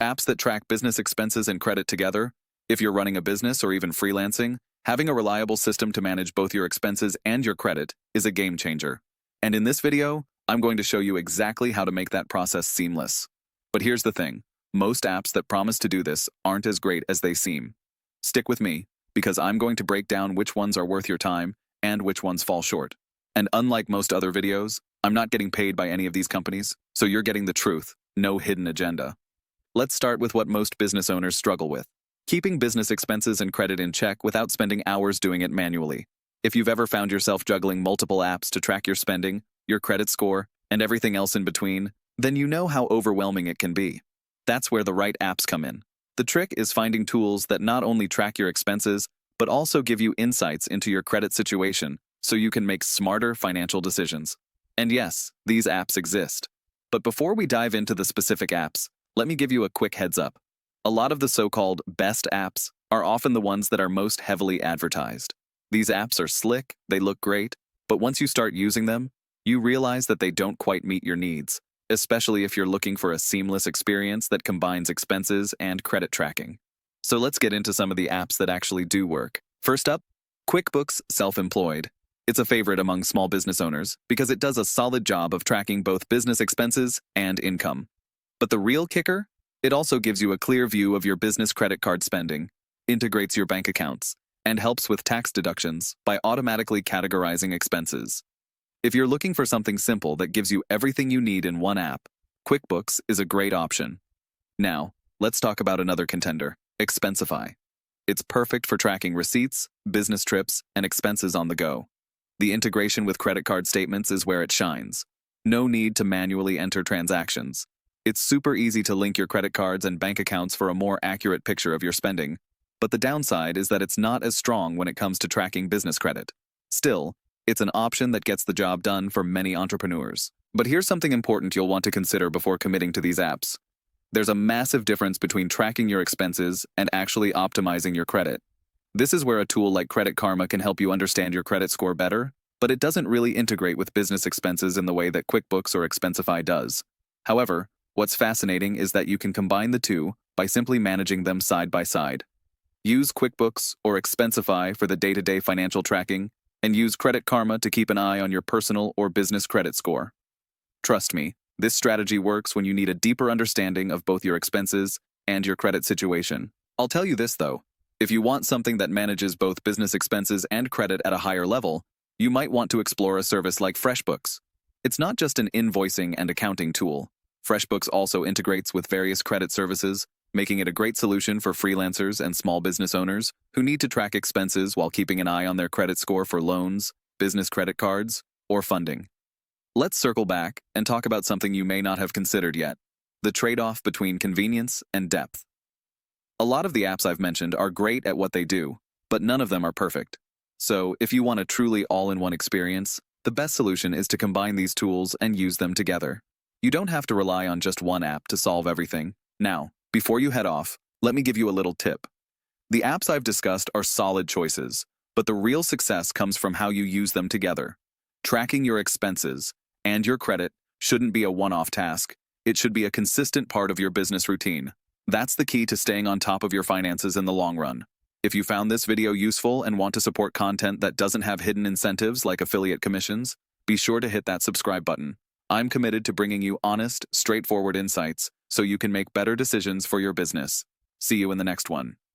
Apps that track business expenses and credit together. If you're running a business or even freelancing, having a reliable system to manage both your expenses and your credit is a game changer. And in this video, I'm going to show you exactly how to make that process seamless. But here's the thing, most apps that promise to do this aren't as great as they seem. Stick with me, because I'm going to break down which ones are worth your time and which ones fall short. And unlike most other videos, I'm not getting paid by any of these companies, so you're getting the truth, no hidden agenda. Let's start with what most business owners struggle with: keeping business expenses and credit in check without spending hours doing it manually. If you've ever found yourself juggling multiple apps to track your spending, your credit score, and everything else in between, then you know how overwhelming it can be. That's where the right apps come in. The trick is finding tools that not only track your expenses, but also give you insights into your credit situation so you can make smarter financial decisions. And yes, these apps exist. But before we dive into the specific apps, let me give you a quick heads up. A lot of the so-called best apps are often the ones that are most heavily advertised. These apps are slick, they look great, but once you start using them, you realize that they don't quite meet your needs, especially if you're looking for a seamless experience that combines expenses and credit tracking. So let's get into some of the apps that actually do work. First up, QuickBooks Self-Employed. It's a favorite among small business owners because it does a solid job of tracking both business expenses and income. But the real kicker? It also gives you a clear view of your business credit card spending, integrates your bank accounts, and helps with tax deductions by automatically categorizing expenses. If you're looking for something simple that gives you everything you need in one app, QuickBooks is a great option. Now, let's talk about another contender, Expensify. It's perfect for tracking receipts, business trips, and expenses on the go. The integration with credit card statements is where it shines. No need to manually enter transactions. It's super easy to link your credit cards and bank accounts for a more accurate picture of your spending, but the downside is that it's not as strong when it comes to tracking business credit. Still, it's an option that gets the job done for many entrepreneurs. But here's something important you'll want to consider before committing to these apps. There's a massive difference between tracking your expenses and actually optimizing your credit. This is where a tool like Credit Karma can help you understand your credit score better, but it doesn't really integrate with business expenses in the way that QuickBooks or Expensify does. However, what's fascinating is that you can combine the two by simply managing them side by side. Use QuickBooks or Expensify for the day-to-day financial tracking, and use Credit Karma to keep an eye on your personal or business credit score. Trust me, this strategy works when you need a deeper understanding of both your expenses and your credit situation. I'll tell you this though, if you want something that manages both business expenses and credit at a higher level, you might want to explore a service like FreshBooks. It's not just an invoicing and accounting tool. FreshBooks also integrates with various credit services, making it a great solution for freelancers and small business owners who need to track expenses while keeping an eye on their credit score for loans, business credit cards, or funding. Let's circle back and talk about something you may not have considered yet: the trade-off between convenience and depth. A lot of the apps I've mentioned are great at what they do, but none of them are perfect. So, if you want a truly all-in-one experience, the best solution is to combine these tools and use them together. You don't have to rely on just one app to solve everything. Now, before you head off, let me give you a little tip. The apps I've discussed are solid choices, but the real success comes from how you use them together. Tracking your expenses and your credit shouldn't be a one-off task. It should be a consistent part of your business routine. That's the key to staying on top of your finances in the long run. If you found this video useful and want to support content that doesn't have hidden incentives like affiliate commissions, be sure to hit that subscribe button. I'm committed to bringing you honest, straightforward insights so you can make better decisions for your business. See you in the next one.